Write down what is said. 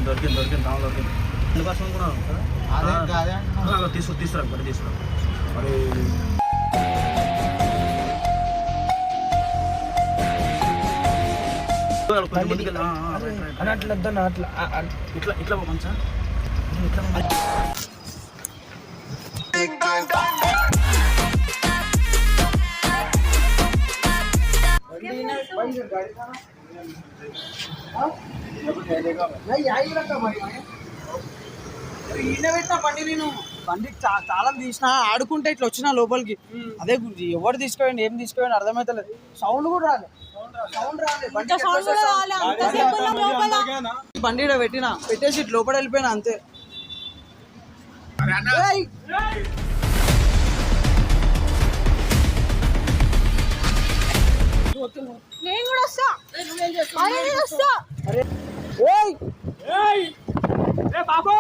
దొరికింది టౌన్ దొరికింది. అందుకోసం కూడా తీసుకురా మరి తీసుకురా మరి అట్లా వద్దన్న అట్లా ఇట్లా ఇట్లా మంచా ఇట్లా బండి నేను బండి చాలా తీసిన ఆడుకుంటే ఇట్లా వచ్చిన లోపలికి. అదే ఎవరు తీసుకోండి ఏం తీసుకోండి అర్థమైతలేదు. సౌండ్ కూడా రాలేదు. బండి పెట్టేసి ఇట్లా లోపల వెళ్ళిపోయినా అంతే. నేను కూడా వస్తా. బాబు